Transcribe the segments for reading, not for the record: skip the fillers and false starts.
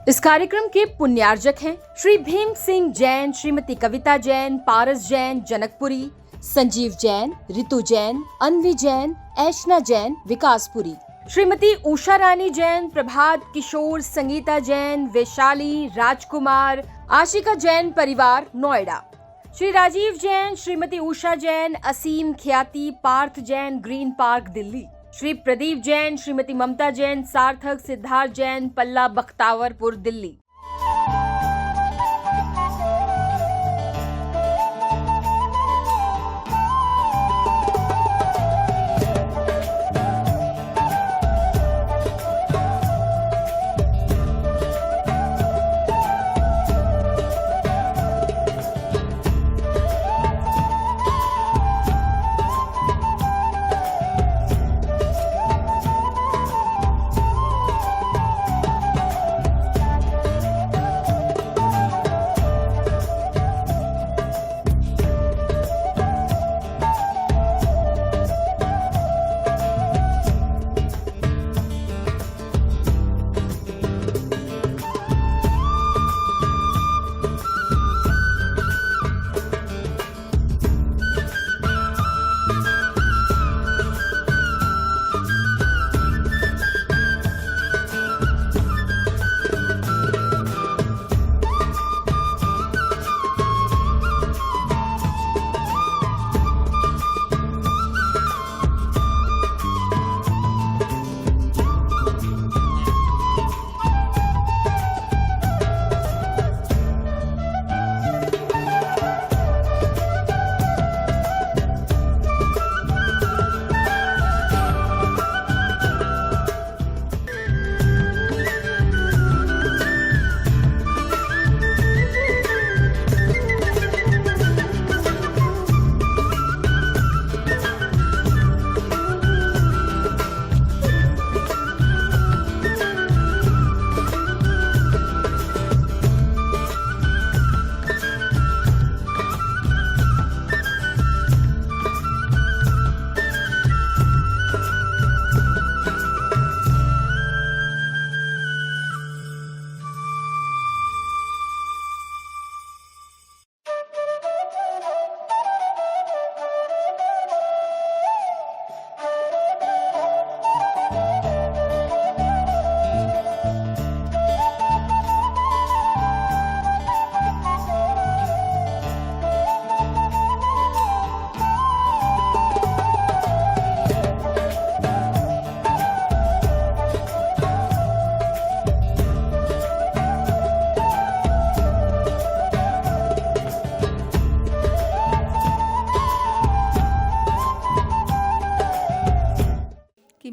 इस कार्यक्रम के पुण्यार्जक हैं श्री भीम सिंह जैन, श्रीमती कविता जैन, पारस जैन, जनकपुरी, संजीव जैन, रितु जैन, अन्वी जैन, ऐशना जैन, विकासपुरी, श्रीमती उषा रानी जैन, प्रभात किशोर, संगीता जैन, वैशाली, राजकुमार, आशिका जैन परिवार, नोएडा, श्री राजीव जैन, श्रीमती उषा जैन, असीम ख्याति, पार्थ जैन, ग्रीन पार्क, दिल्ली, श्री प्रदीप जैन, श्रीमती ममता जैन, सार्थक, सिद्धार्थ जैन, पल्ला, बख्तावरपुर, दिल्ली।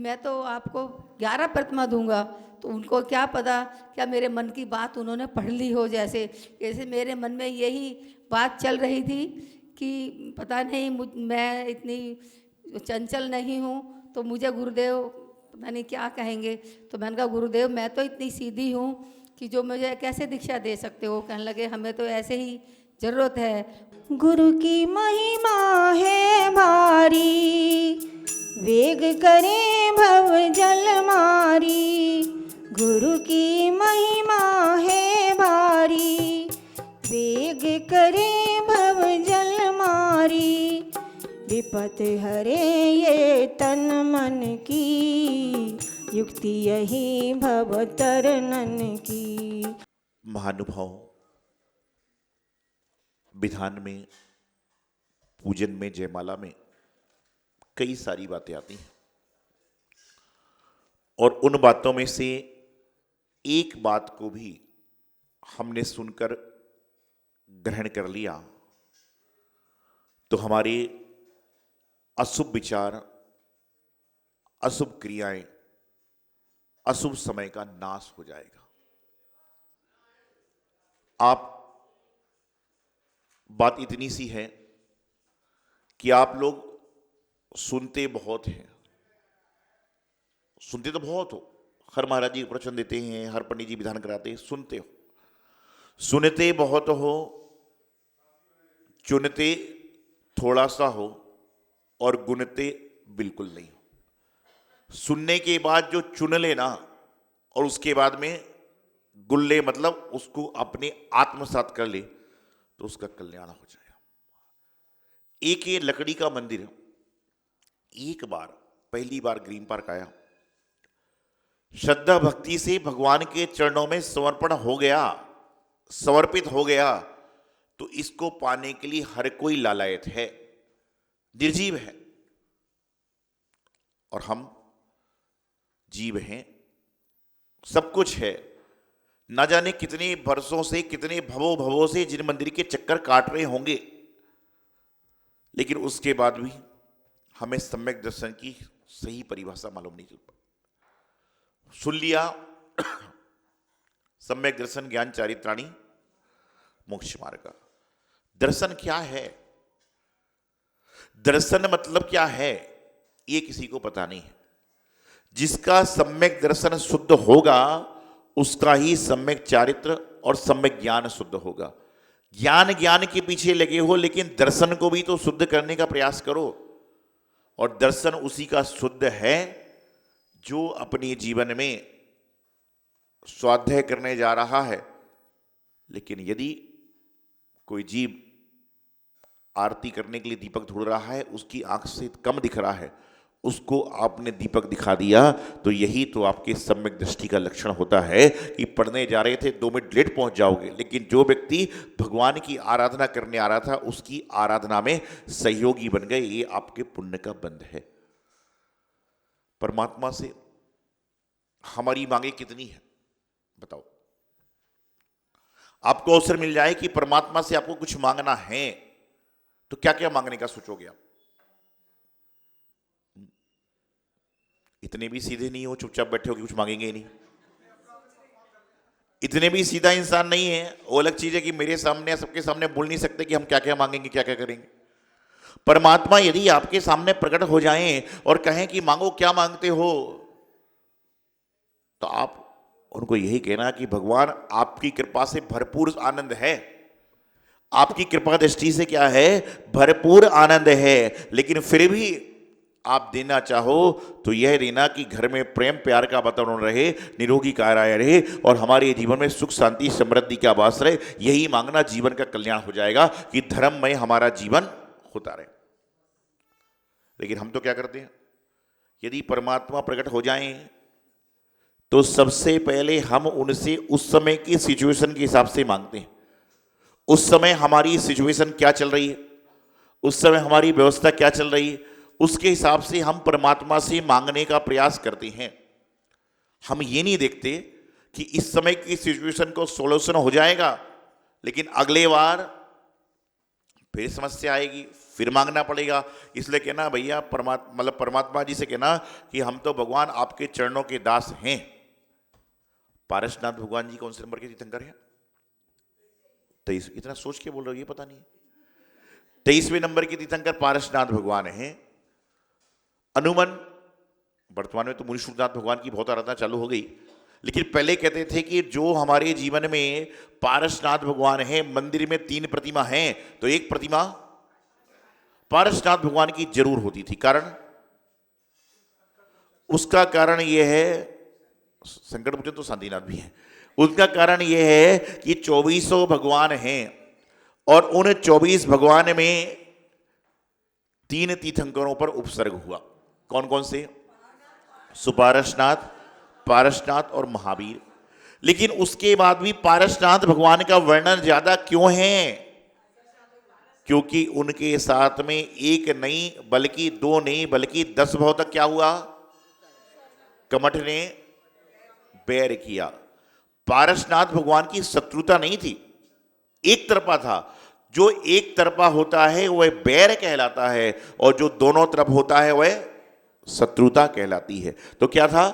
मैं तो आपको 11 प्रतिमा दूंगा, तो उनको क्या पता क्या मेरे मन की बात उन्होंने पढ़ ली हो। जैसे मेरे मन में यही बात चल रही थी कि पता नहीं मैं इतनी चंचल नहीं हूँ, तो मुझे गुरुदेव पता नहीं क्या कहेंगे। तो मैंने कहा गुरुदेव मैं तो इतनी सीधी हूँ कि जो मुझे कैसे दीक्षा दे सकते हो। कहने लगे हमें तो ऐसे ही ज़रूरत है। गुरु की महिमा है भारी, वेग करे भव जल मारी। गुरु की महिमा है भारी, वेग करे भव जल मारी। विपत हरे ये तन मन की, युक्ति यही भव तरनन की। महानुभाव, विधान में, पूजन में, जयमाला में कई सारी बातें आती हैं और उन बातों में से एक बात को भी हमने सुनकर ग्रहण कर लिया तो हमारे अशुभ विचार, अशुभ क्रियाएं, अशुभ समय का नाश हो जाएगा। आप बात इतनी सी है कि आप लोग सुनते बहुत हैं, सुनते तो बहुत हो, हर महाराज जी प्रवचन देते हैं, हर पंडित जी विधान कराते हैं, सुनते हो, सुनते बहुत हो, चुनते थोड़ा सा हो और गुनते बिल्कुल नहीं हो। सुनने के बाद जो चुन लेना और उसके बाद में गुल्ले मतलब उसको अपने आत्मसात कर ले तो उसका कल्याण हो जाएगा। एक ये लकड़ी का मंदिर एक बार पहली बार ग्रीन पार्क आया, श्रद्धा भक्ति से भगवान के चरणों में समर्पण हो गया, समर्पित हो गया, तो इसको पाने के लिए हर कोई लालायत है, निर्जीव है। और हम जीव हैं, सब कुछ है, ना जाने कितने वर्षों से, कितने भवों से जिन मंदिर के चक्कर काट रहे होंगे, लेकिन उसके बाद भी हमें सम्यक दर्शन की सही परिभाषा मालूम नहीं चल पाई। सुन लिया सम्यक दर्शन ज्ञान चारित्राणी मोक्ष मार्ग। दर्शन क्या है, दर्शन मतलब क्या है, ये किसी को पता नहीं है। जिसका सम्यक दर्शन शुद्ध होगा उसका ही सम्यक चारित्र और सम्यक ज्ञान शुद्ध होगा। ज्ञान के पीछे लगे हो, लेकिन दर्शन को भी तो शुद्ध करने का प्रयास करो। और दर्शन उसी का शुद्ध है जो अपने जीवन में स्वाध्याय करने जा रहा है। लेकिन यदि कोई जीव आरती करने के लिए दीपक ढूंढ रहा है, उसकी आंख से कम दिख रहा है, उसको आपने दीपक दिखा दिया, तो यही तो आपके सम्यक दृष्टि का लक्षण होता है कि पढ़ने जा रहे थे 2 मिनट लेट पहुंच जाओगे। लेकिन जो व्यक्ति भगवान की आराधना करने आ रहा था, उसकी आराधना में सहयोगी बन गए, ये आपके पुण्य का बंध है। परमात्मा से हमारी मांगे कितनी है बताओ। आपको अवसर मिल जाए कि परमात्मा से आपको कुछ मांगना है, तो क्या क्या मांगने का सोचोगे आप? इतने भी सीधे नहीं हो, चुपचाप बैठे हो कि कुछ मांगेंगे ही नहीं। इतने भी सीधा इंसान नहीं है। वो अलग चीज है कि मेरे सामने, सबके सामने बोल नहीं सकते कि हम क्या क्या मांगेंगे, क्या क्या करेंगे। परमात्मा यदि आपके सामने प्रकट हो जाएं और कहें कि मांगो, क्या मांगते हो, तो आप उनको यही कहना कि भगवान आपकी कृपा से भरपूर आनंद है। आपकी कृपा दृष्टि से क्या है, भरपूर आनंद है। लेकिन फिर भी आप देना चाहो तो यह देना कि घर में प्रेम प्यार का वातावरण रहे, निरोगी काया रहे और हमारे जीवन में सुख शांति समृद्धि का आभास रहे। यही मांगना जीवन का कल्याण हो जाएगा कि धर्ममय हमारा जीवन होता रहे। लेकिन हम तो क्या करते हैं, यदि परमात्मा प्रकट हो जाएं तो सबसे पहले हम उनसे उस समय की सिचुएशन के हिसाब से मांगते हैं। उस समय हमारी सिचुएशन क्या चल रही है, उस समय हमारी व्यवस्था क्या चल रही है, उसके हिसाब से हम परमात्मा से मांगने का प्रयास करते हैं। हम ये नहीं देखते कि इस समय की सिचुएशन को सॉल्यूशन हो जाएगा, लेकिन अगले बार फिर समस्या आएगी, फिर मांगना पड़ेगा। इसलिए कहना भैया परमात्मा जी से कहना कि हम तो भगवान आपके चरणों के दास हैं। पारसनाथ भगवान जी कौन से नंबर के तीर्थंकर हैं? 23। इतना सोच के बोल रहे हो, ये पता नहीं। 23वें नंबर के तीर्थंकर पारसनाथ भगवान हैं। अनुमन वर्तमान में तो मुनि शुक्रनाथ भगवान की बहुत आराधना चालू हो गई, लेकिन पहले कहते थे कि जो हमारे जीवन में पारसनाथ भगवान हैं, मंदिर में 3 प्रतिमा हैं, तो एक प्रतिमा पारसनाथ भगवान की जरूर होती थी। कारण, उसका कारण यह है, संकट मोचन तो शांतिनाथ भी है, उसका कारण यह है कि 2400 भगवान हैं और उन 24 भगवान में 3 तीर्थंकरों पर उपसर्ग हुआ। कौन कौन से? सुपारसनाथ, पारसनाथ और महावीर। लेकिन उसके बाद भी पारसनाथ भगवान का वर्णन ज्यादा क्यों है? क्योंकि उनके साथ में 1 नहीं बल्कि 2 नहीं बल्कि 10 भाव तक क्या हुआ? कमठ ने बैर किया। पारसनाथ भगवान की शत्रुता नहीं थी, एक तरफा था। जो एक तरफा होता है वह बैर कहलाता है और जो दोनों तरफ होता है वह शत्रुता कहलाती है। तो क्या था?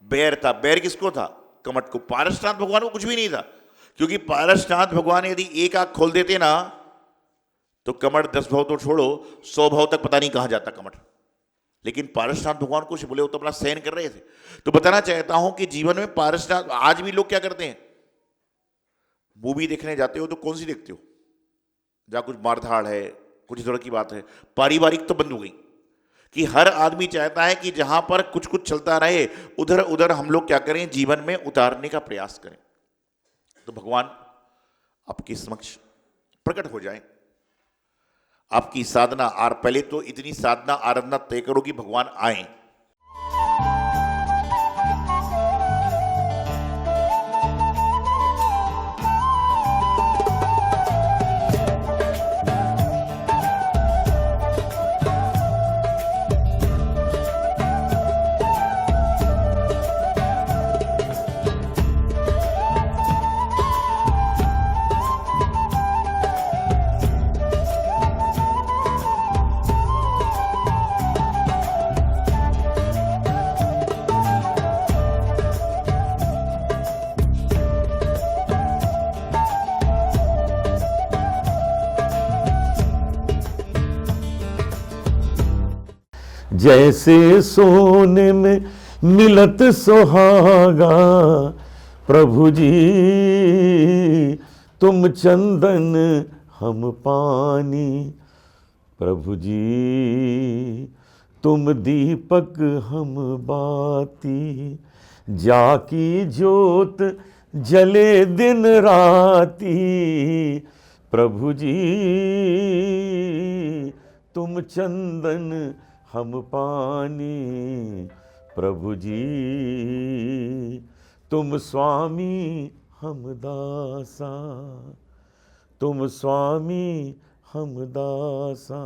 बैर था। बैर किसको था? कमठ को। पारसनाथ भगवान को कुछ भी नहीं था, क्योंकि पारसनाथ भगवान यदि एक आंख खोल देते ना तो कमठ 10 भाव तो छोड़ो 100 भाव तक पता नहीं कहां जाता कमठ। लेकिन पारसनाथ भगवान कुछ बोले, वो तो अपना सहन कर रहे थे। तो बताना चाहता हूं कि जीवन में पारसनाथ, आज भी लोग क्या करते हैं, मूवी देखने जाते हो तो कौन सी देखते हो? जहां कुछ मारधाड़ है, कुछ इस तरह की बात है। पारिवारिक तो बंद हो गई कि हर आदमी चाहता है कि जहां पर कुछ कुछ चलता रहे उधर उधर हम लोग क्या करें, जीवन में उतारने का प्रयास करें। तो भगवान आपके समक्ष प्रकट हो जाएं। आपकी साधना और पहले तो इतनी साधना आराधना तय करो कि भगवान आए। जैसे सोने में मिलत सुहागा, प्रभु जी तुम चंदन हम पानी, प्रभु जी तुम दीपक हम बाती, जाकी ज्योत जले दिन राती, प्रभु जी तुम चंदन हम पानी, प्रभु जी तुम स्वामी हम दासा, तुम स्वामी हम दासा,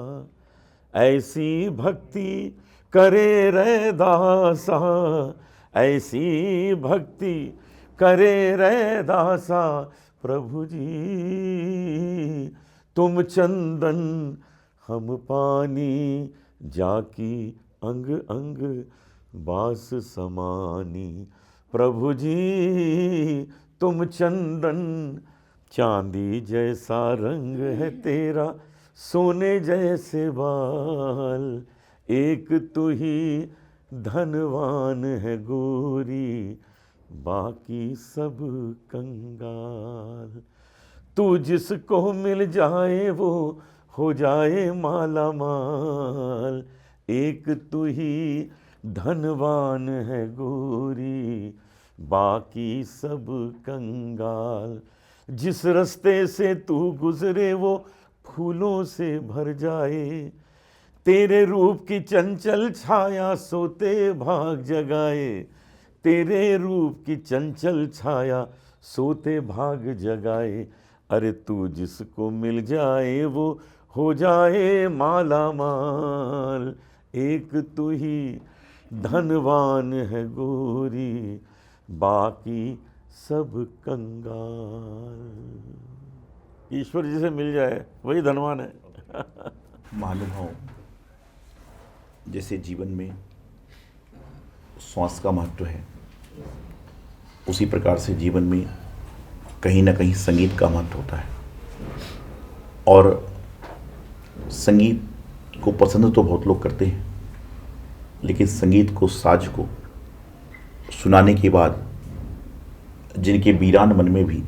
ऐसी भक्ति करे रे दासा, ऐसी भक्ति करे रे दासा, प्रभु जी तुम चंदन हम पानी, जाकी अंग अंग बास समानी, प्रभु जी तुम चंदन, चांदी जैसा रंग है तेरा, सोने जैसे बाल, एक तू ही धनवान है गोरी, बाकी सब कंगाल, तू जिसको मिल जाए वो हो जाए माला माल, एक तू ही धनवान है गोरी, बाकी सब कंगाल, जिस रास्ते से तू गुजरे वो फूलों से भर जाए, तेरे रूप की चंचल छाया सोते भाग जगाए, तेरे रूप की चंचल छाया सोते भाग जगाए, अरे तू जिसको मिल जाए वो हो जाए माला माल, एक तू ही धनवान है गोरी, बाकी सब कंगाल। ईश्वर जिसे मिल जाए वही धनवान है। महानुभाव, जैसे जीवन में श्वास का महत्व है, उसी प्रकार से जीवन में कहीं ना कहीं संगीत का महत्व होता है। और संगीत को पसंद तो बहुत लोग करते हैं, लेकिन संगीत को, साज को सुनाने के बाद जिनके वीरान मन में भी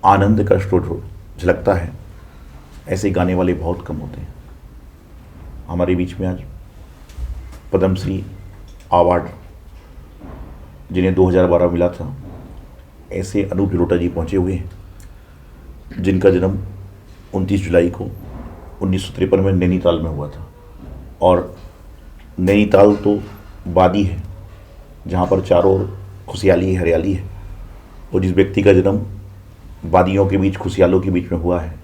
आनंद का स्रोत झलकता है, ऐसे गाने वाले बहुत कम होते हैं। हमारे बीच में आज पद्मश्री अवार्ड जिन्हें 2012 मिला था, ऐसे अनूप जलोटा जी पहुँचे हुए हैं, जिनका जन्म 29 जुलाई को 1953 में नैनीताल में हुआ था। और नैनीताल तो वादी है जहाँ पर चारों ओर खुशहाली हरियाली है, और जिस व्यक्ति का जन्म वादियों के बीच, खुशहालों के बीच में हुआ है,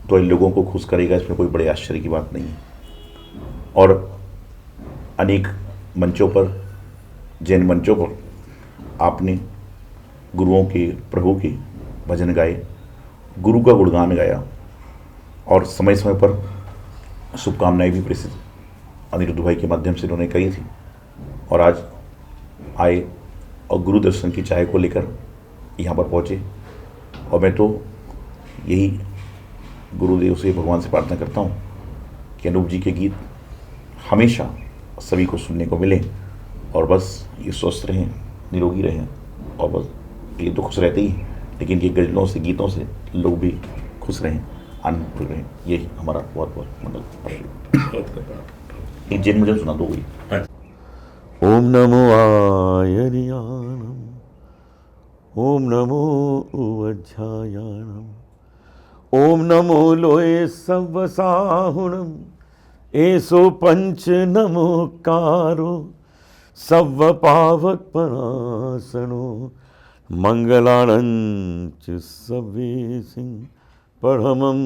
तो इन लोगों को खुश करेगा, इसमें कोई बड़े आश्चर्य की बात नहीं है। और अनेक मंचों पर, जैन मंचों पर आपने गुरुओं के, प्रभु के भजन गाए, गुरु का गुणगान गाया, और समय समय पर शुभकामनाएं भी प्रसिद्ध अनिरुद्ध भाई के माध्यम से उन्होंने कही थी। और आज आए और गुरु दर्शन की चाय को लेकर यहाँ पर पहुँचे, और मैं तो यही गुरुदेव से, भगवान से प्रार्थना करता हूँ कि अनूप जी के गीत हमेशा सभी को सुनने को मिले, और बस ये स्वस्थ रहें, निरोगी रहें, और बस ये तो खुश रहते ही, लेकिन ये गज़लों से, गीतों से लोग भी खुश रहें, आनंदपूर्ण रहें। यही हमारा बहुत बहुत मंगल। एक जैन मुझे सुना दो गई। ओम नमो आयर्यानम, ओम नमो उवज्झायाणम ओम नमो लोये सव्वसाहुणम एसो पंच नमोकारो सव्व पावक परासनो मंगलाणंच सवेसिं पढ़मं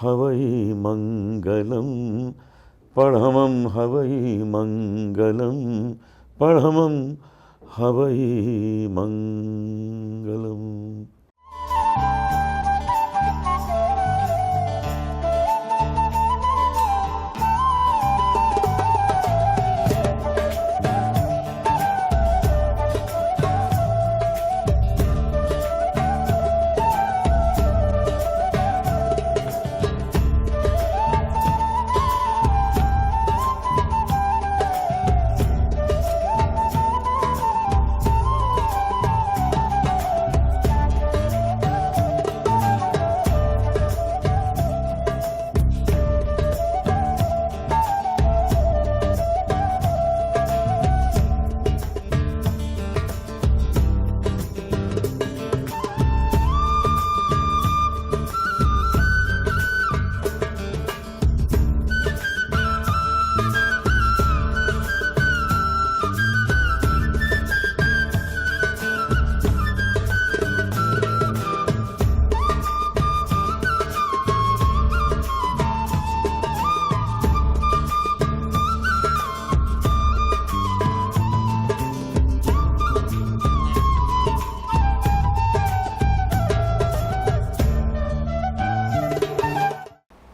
हवै मंगलम पढ़मं हवै मंगलम पढ़मं हवै मंगलम।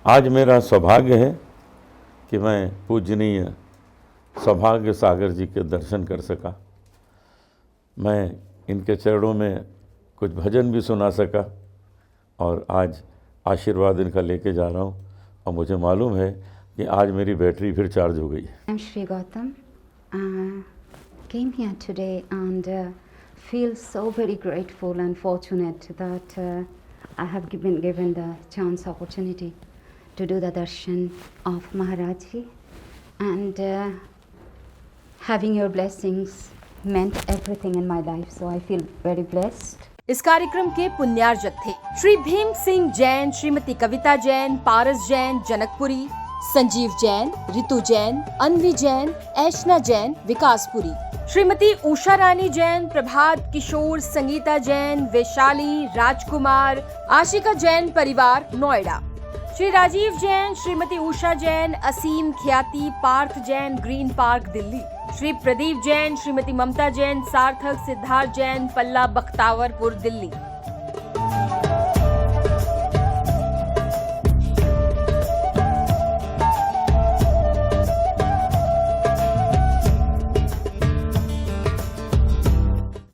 आज मेरा सौभाग्य है कि मैं पूजनीय सौभाग्य सागर जी के दर्शन कर सका। मैं इनके चरणों में कुछ भजन भी सुना सका और आज आशीर्वाद इनका लेके जा रहा हूँ और मुझे मालूम है कि आज मेरी बैटरी फिर चार्ज हो गई है। I'm Shri Gautam. Came here today and feel so very grateful and fortunate that I have been given the chance opportunity to do the darshan of Maharaj Ji, and having your blessings meant everything in my life, so I feel very blessed. इस कार्यक्रम के पुण्यार्जक थे श्री भीम सिंह जैन, श्रीमती कविता जैन, पारस जैन, जनकपुरी, संजीव जैन, रितु जैन, अन्वी जैन, ऐशना जैन, विकासपुरी, श्रीमती उषा रानी जैन, प्रभात किशोर, संगीता जैन, वैशाली, राजकुमार, आशिका जैन परिवार, नोएडा, श्री राजीव जैन, श्रीमती उषा जैन, असीम ख्याति, Partha Jain, green park, Delhi, Shri Pradeep Jain, Shrimati ममता जैन, सार्थक, सिद्धार्थ जैन, पल्ला, बख्तावरपुर, दिल्ली।